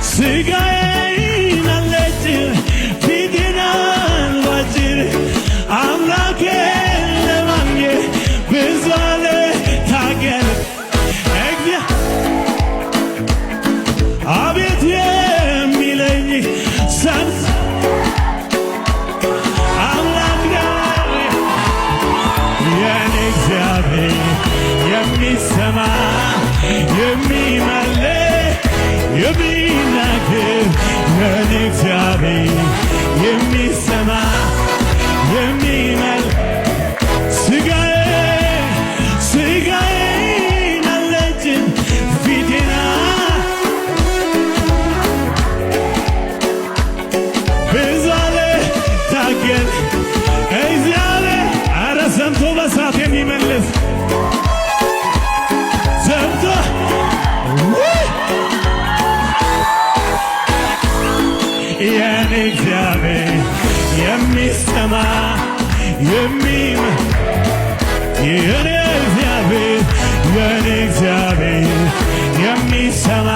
ስጋዬን አልነጭር ፊቴን አልቧጭር አምላኬን ለማግኘት ብዙ ልታገል አቤት የሚለኝ ሰንስ አምላክ ነው የኔ እግዚአብሔር የሚሰማ የሚመልስ የሚናገር የኔ እግዚአብሔር የሚሰማ የሚመልስ ስጋዬን አልነጭም ፊቴን ብዙ ልታገል እግዚአብሔር ኧረ ሰምቶ በሳት የሚመልስ ሰምቶ የኔ እግዚአብሔር የሚሰማ የኔ እግዚአብሔር የሚሰማ